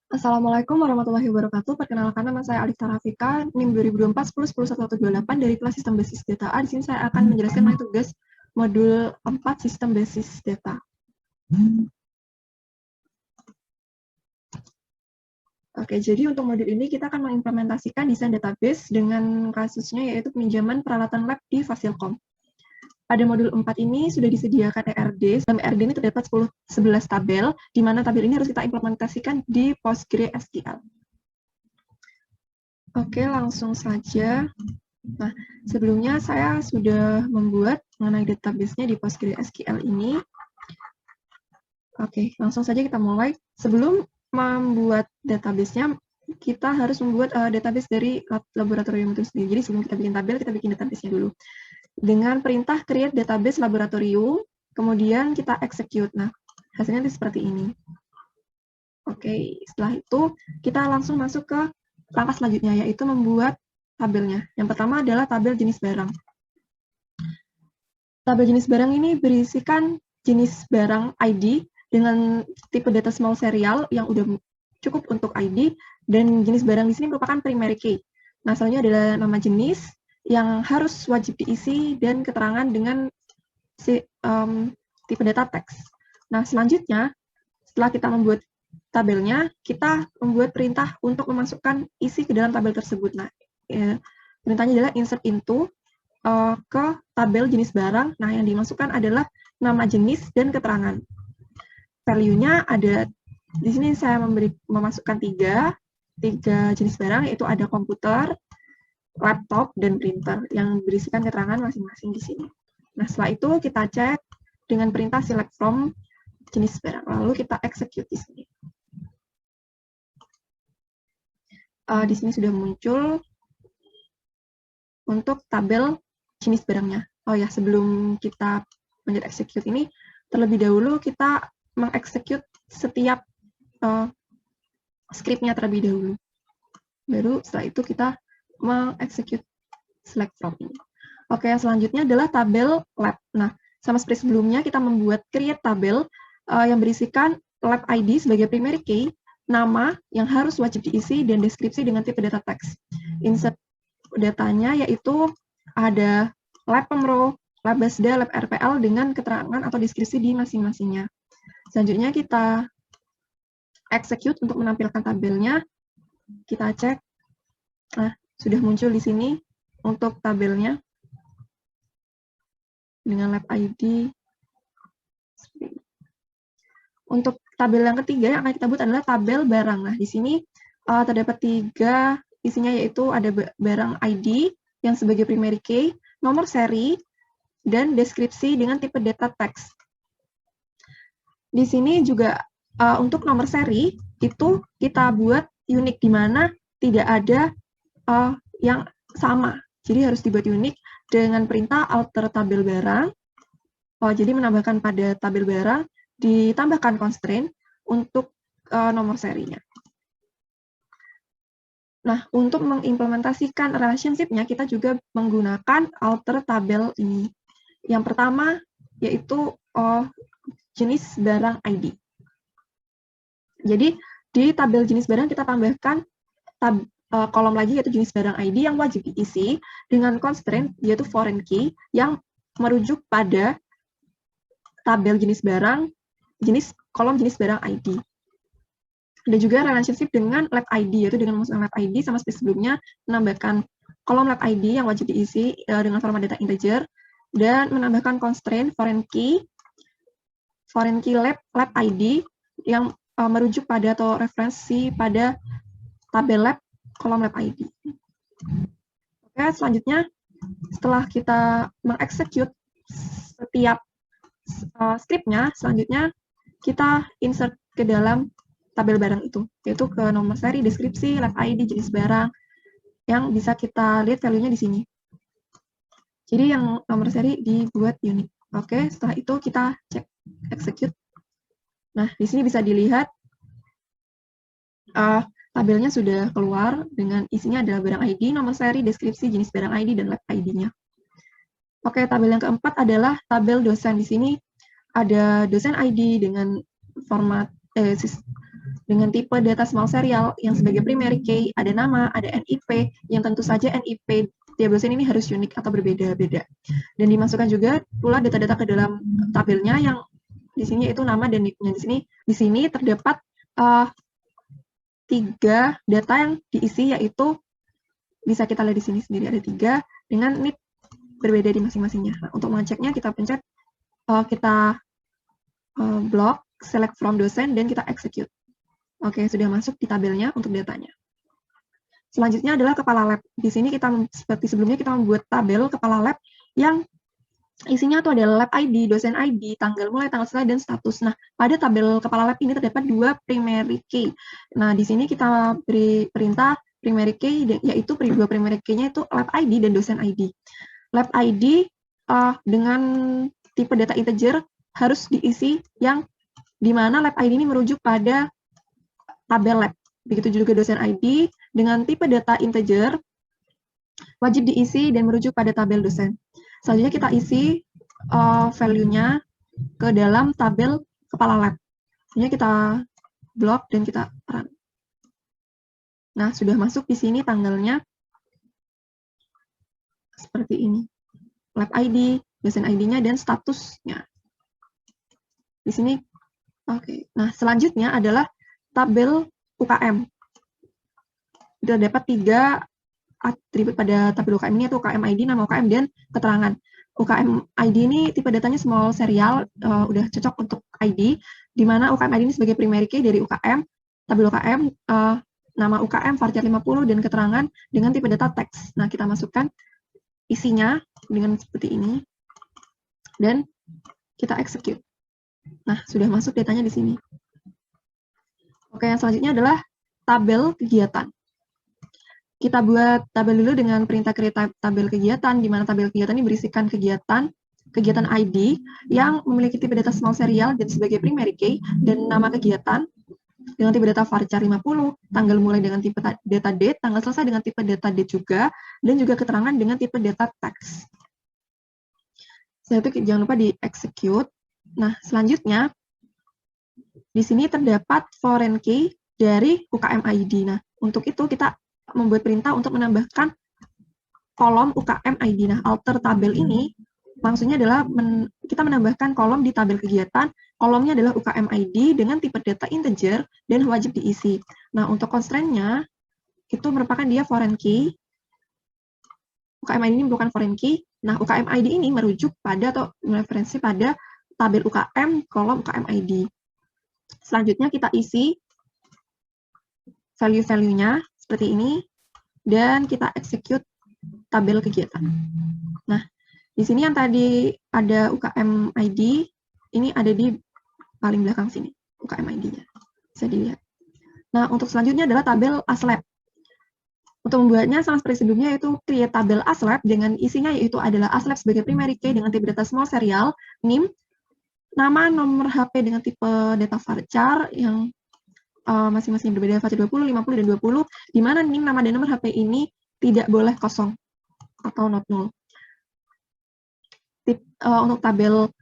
Assalamualaikum warahmatullahi wabarakatuh. Perkenalkan, nama saya Alif Tarafika, NIM 2024-10-11128 dari kelas Sistem Basis Data A. Di sini saya akan menjelaskan mengenai tugas modul 4 Sistem Basis Data. Oke, jadi untuk modul ini kita akan mengimplementasikan desain database dengan kasusnya yaitu peminjaman peralatan lab di Fasilkom. Pada modul 4 ini sudah disediakan ERD. Dalam ERD ini terdapat 11 tabel, di mana tabel ini harus kita implementasikan di PostgreSQL. Oke, langsung saja. Nah, sebelumnya saya sudah membuat mengenai database-nya di PostgreSQL ini. Oke, langsung saja kita mulai. Sebelum membuat database-nya, kita harus membuat database dari laboratorium itu sendiri. Jadi sebelum kita bikin tabel, kita bikin database-nya dulu. Dengan perintah create database laboratorium, kemudian kita execute. Nah, hasilnya seperti ini. Oke, setelah itu kita langsung masuk ke langkah selanjutnya, yaitu membuat tabelnya. Yang pertama adalah tabel jenis barang. Tabel jenis barang ini berisikan jenis barang ID dengan tipe data small serial yang udah cukup untuk ID, dan jenis barang di sini merupakan primary key. Nah, selanjutnya adalah nama jenis yang harus wajib diisi dan keterangan dengan tipe data teks. Nah, selanjutnya setelah kita membuat tabelnya, kita membuat perintah untuk memasukkan isi ke dalam tabel tersebut. Nah, perintahnya adalah insert into ke tabel jenis barang. Nah, yang dimasukkan adalah nama jenis dan keterangan. Value-nya ada, di sini saya memasukkan tiga jenis barang, yaitu ada komputer, laptop, dan printer, yang berisikan keterangan masing-masing di sini. Nah, setelah itu kita cek dengan perintah select from jenis barang, lalu kita execute di sini. Di sini sudah muncul untuk tabel jenis barangnya. Oh ya, sebelum kita lanjut execute ini, terlebih dahulu kita mengexecute setiap script-nya terlebih dahulu. Baru setelah itu kita mengexecute select from ini. Oke, selanjutnya adalah tabel lab. Nah, sama seperti sebelumnya, kita membuat create tabel yang berisikan lab ID sebagai primary key, nama yang harus wajib diisi, dan deskripsi dengan tipe data teks. Insert datanya yaitu ada lab pemro, lab basda, lab RPL dengan keterangan atau deskripsi di masing-masingnya. Selanjutnya kita execute untuk menampilkan tabelnya. Kita cek. Nah, sudah muncul di sini untuk tabelnya dengan lab ID. Untuk tabel yang ketiga yang akan kita buat adalah tabel barang. Nah, di sini terdapat tiga isinya, yaitu ada barang ID yang sebagai primary key, nomor seri, dan deskripsi dengan tipe data teks. Di sini juga untuk nomor seri itu kita buat unik, di mana tidak ada yang sama. Jadi harus dibuat unik dengan perintah alter tabel barang. Jadi menambahkan pada tabel barang, ditambahkan constraint untuk nomor serinya. Nah, untuk mengimplementasikan relationship-nya, kita juga menggunakan alter tabel ini. Yang pertama, yaitu jenis barang ID. Jadi, di tabel jenis barang kita tambahkan kolom lagi, yaitu jenis barang ID yang wajib diisi dengan constraint, yaitu foreign key, yang merujuk pada tabel jenis barang, kolom jenis barang ID. Ada juga relationship dengan lab ID, yaitu dengan memasukkan lab ID sama seperti sebelumnya, menambahkan kolom lab ID yang wajib diisi dengan format data integer, dan menambahkan constraint foreign key lab ID yang merujuk pada atau referensi pada tabel lab kolom lab ID. Oke, selanjutnya setelah kita mengexecute setiap script-nya, selanjutnya kita insert ke dalam tabel barang itu, yaitu ke nomor seri, deskripsi, lab ID, jenis barang, yang bisa kita lihat value-nya di sini. Jadi yang nomor seri dibuat unik. Oke, setelah itu kita cek execute. Nah, di sini bisa dilihat tabelnya sudah keluar dengan isinya adalah barang ID, nomor seri, deskripsi, jenis barang ID, dan lab ID-nya. Oke, tabel yang keempat adalah tabel dosen. Di sini ada dosen ID dengan format dengan tipe data small serial yang sebagai primary key, ada nama, ada NIP, yang tentu saja NIP tiap dosen ini harus unik atau berbeda-beda. Dan dimasukkan juga pula data-data ke dalam tabelnya yang di sini itu nama dan NIP-nya. Di sini terdapat 3 data yang diisi, yaitu bisa kita lihat di sini sendiri ada 3 dengan NIP berbeda di masing-masingnya. Nah, untuk mengeceknya kita pencet, kita blok, select from dosen, dan kita execute. Oke, sudah masuk di tabelnya untuk datanya. Selanjutnya adalah kepala lab. Di sini kita seperti sebelumnya kita membuat tabel kepala lab yang isinya itu adalah lab ID, dosen ID, tanggal mulai, tanggal selesai, dan status. Nah, pada tabel kepala lab ini terdapat 2 primary key. Nah, di sini kita beri perintah primary key, yaitu 2 primary key-nya itu lab ID dan dosen ID. Lab ID dengan tipe data integer harus diisi yang di mana lab ID ini merujuk pada tabel lab. Begitu juga dosen ID dengan tipe data integer wajib diisi dan merujuk pada tabel dosen. Selanjutnya kita isi value-nya ke dalam tabel kepala lab. Selanjutnya kita blok dan kita run. Nah, sudah masuk di sini tanggalnya seperti ini. Lab ID, dosen ID-nya, dan statusnya. Di sini, oke. Nah, selanjutnya adalah tabel UKM. Terdapat 3 atribut pada tabel UKM ini, yaitu UKM ID, nama UKM, dan keterangan. UKM ID ini tipe datanya small serial, udah cocok untuk ID, di mana UKM ID ini sebagai primary key dari UKM, tabel UKM, nama UKM, varchar 50, dan keterangan dengan tipe data teks. Nah, kita masukkan isinya dengan seperti ini, dan kita execute. Nah, sudah masuk datanya di sini. Oke, yang selanjutnya adalah tabel kegiatan. Kita buat tabel dulu dengan perintah create tabel kegiatan, di mana tabel kegiatan ini berisikan kegiatan ID yang memiliki tipe data small serial dan sebagai primary key, dan nama kegiatan dengan tipe data varchar 50, tanggal mulai dengan tipe data date, tanggal selesai dengan tipe data date juga, dan juga keterangan dengan tipe data text. Setelah itu jangan lupa di execute. Nah, selanjutnya di sini terdapat foreign key dari UKM ID. Nah, untuk itu kita membuat perintah untuk menambahkan kolom UKM ID. Nah, alter tabel ini maksudnya adalah kita menambahkan kolom di tabel kegiatan. Kolomnya adalah UKM ID dengan tipe data integer dan wajib diisi. Nah, untuk constraint-nya itu merupakan dia foreign key. UKM ID ini merupakan foreign key. Nah, UKM ID ini merujuk pada atau mereferensi pada tabel UKM, kolom UKM ID. Selanjutnya kita isi value-value-nya seperti ini, dan kita execute tabel kegiatan. Nah, di sini yang tadi ada UKM ID, ini ada di paling belakang sini, UKM ID-nya. Bisa dilihat. Nah, untuk selanjutnya adalah tabel ASLab. Untuk membuatnya sama seperti sebelumnya, yaitu create tabel ASLab dengan isinya yaitu adalah ASLab sebagai primary key dengan tipe data small serial, NIM, nama, nomor HP dengan tipe data varchar yang masing-masing berbeda, varchar 20, 50, dan 20, di mana NIM, nama, dan nomor HP ini tidak boleh kosong atau not null. Untuk tabel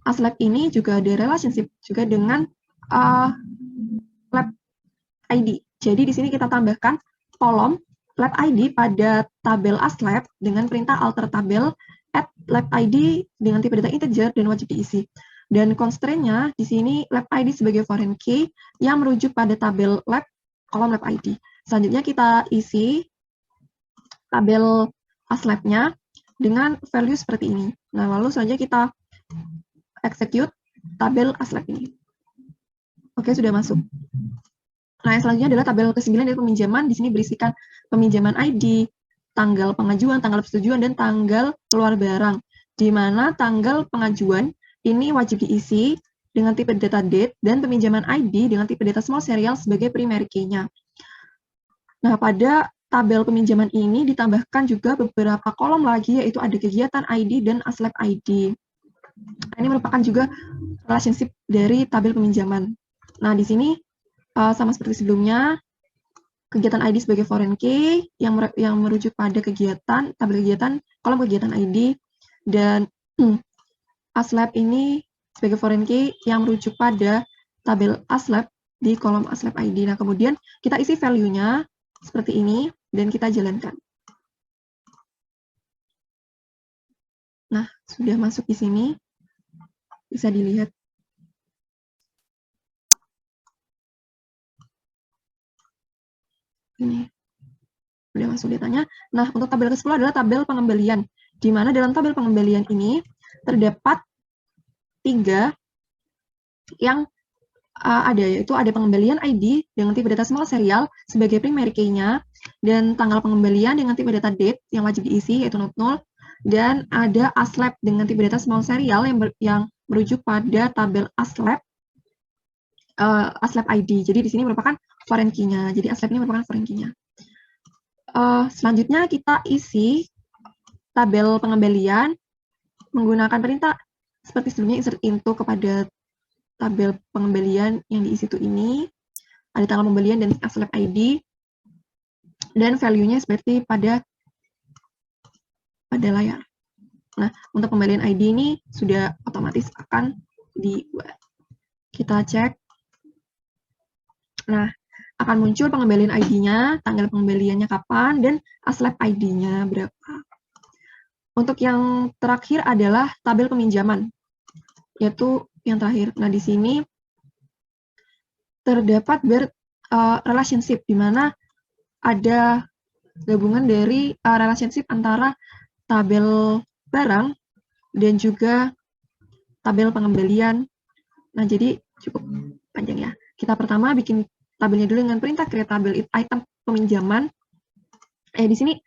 ASLab ini juga ada relationship juga dengan lab ID. Jadi di sini kita tambahkan kolom lab ID pada tabel ASLab dengan perintah alter tabel add lab ID dengan tipe data integer dan wajib diisi. Dan constraint-nya di sini lab ID sebagai foreign key yang merujuk pada tabel lab, kolom lab ID. Selanjutnya kita isi tabel ASLab-nya dengan value seperti ini. Nah, lalu selanjutnya kita execute tabel ASLab ini. Oke, sudah masuk. Nah, yang selanjutnya adalah tabel ke-9 dari peminjaman. Di sini berisikan peminjaman ID, tanggal pengajuan, tanggal persetujuan, dan tanggal keluar barang. Di mana tanggal pengajuan ini wajib diisi dengan tipe data date dan peminjaman ID dengan tipe data small serial sebagai primary key-nya. Nah, pada tabel peminjaman ini ditambahkan juga beberapa kolom lagi, yaitu ada kegiatan ID dan ASLab ID. Nah, ini merupakan juga relationship dari tabel peminjaman. Nah, di sini sama seperti sebelumnya, kegiatan ID sebagai foreign key yang merujuk pada kegiatan, tabel kegiatan, kolom kegiatan ID, dan ASLab ini sebagai foreign key yang merujuk pada tabel ASLab di kolom aslab ID. Nah, kemudian kita isi value-nya seperti ini, dan kita jalankan. Nah, sudah masuk di sini. Bisa dilihat. Ini. Sudah masuk datanya. Nah, untuk tabel ke-10 adalah tabel pengembalian, di mana dalam tabel pengembalian ini terdapat 3 yang ada, yaitu ada pengembalian ID dengan tipe data small serial sebagai primary key-nya, dan tanggal pengembalian dengan tipe data date yang wajib diisi, yaitu not null, dan ada aslab dengan tipe data small serial yang merujuk pada tabel aslab ID. Jadi di sini merupakan foreign key-nya. Jadi aslab ini merupakan foreign key-nya. Selanjutnya kita isi tabel pengembalian menggunakan perintah seperti sebelumnya, insert into kepada tabel pengembalian yang diisi itu ini. Ada tanggal pembelian dan aslab ID, dan value-nya seperti pada layar. Nah, untuk pembelian ID ini sudah otomatis akan dibuat. Kita cek. Nah, akan muncul pengembalian ID-nya, tanggal pengembaliannya kapan, dan aslab ID-nya berapa. Untuk yang terakhir adalah tabel peminjaman, yaitu yang terakhir. Nah, di sini terdapat relationship, di mana ada gabungan dari relationship antara tabel barang dan juga tabel pengembalian. Nah, jadi cukup panjang ya. Kita pertama bikin tabelnya dulu dengan perintah create tabel item peminjaman. Di sini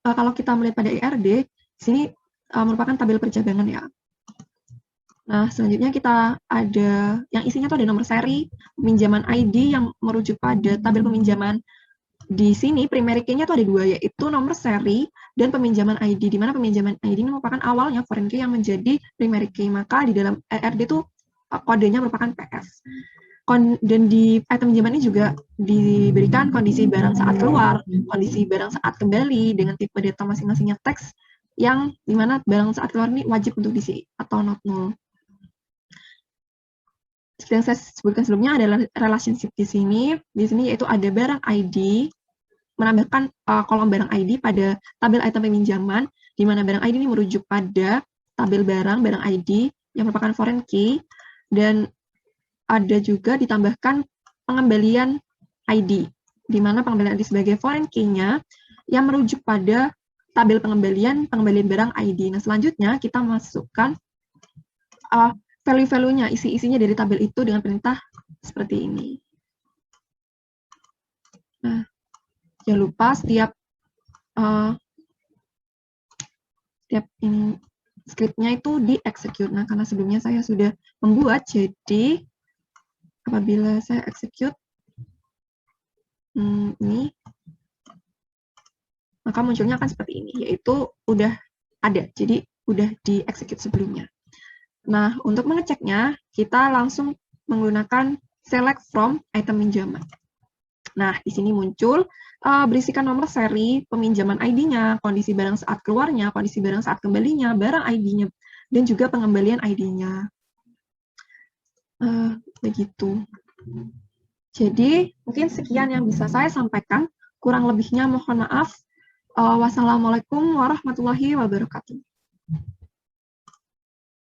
kalau kita melihat pada ERD, di sini merupakan tabel percabangan ya. Nah, selanjutnya kita ada yang isinya tuh ada nomor seri, peminjaman ID yang merujuk pada tabel peminjaman. Di sini primary key-nya tuh ada 2, yaitu nomor seri dan peminjaman ID, di mana peminjaman ID ini merupakan awalnya foreign key yang menjadi primary key. Maka di dalam ERD itu kodenya merupakan PS. Dan di item pinjaman ini juga diberikan kondisi barang saat keluar, kondisi barang saat kembali dengan tipe data masing-masingnya teks, yang dimana barang saat keluar ini wajib untuk diisi atau not null. Seperti yang saya sebutkan sebelumnya adalah relationship di sini yaitu ada barang ID, menambahkan kolom barang ID pada tabel item peminjaman, di mana barang ID ini merujuk pada tabel barang ID yang merupakan foreign key, dan ada juga ditambahkan pengembalian ID, di mana pengembalian ID sebagai foreign key-nya yang merujuk pada tabel pengembalian barang ID. Nah, selanjutnya kita masukkan value-value-nya, isi-isinya dari tabel itu dengan perintah seperti ini. Nah, jangan lupa setiap ini script-nya itu di-execute. Nah, karena sebelumnya saya sudah membuat, jadi apabila saya execute ini, maka munculnya akan seperti ini, yaitu udah ada, jadi udah di-execute sebelumnya. Nah, untuk mengeceknya, kita langsung menggunakan select from item pinjaman. Nah, di sini muncul berisikan nomor seri, peminjaman ID-nya, kondisi barang saat keluarnya, kondisi barang saat kembalinya, barang ID-nya, dan juga pengembalian ID-nya. Begitu. Jadi, mungkin sekian yang bisa saya sampaikan. Kurang lebihnya mohon maaf. Wassalamualaikum warahmatullahi wabarakatuh.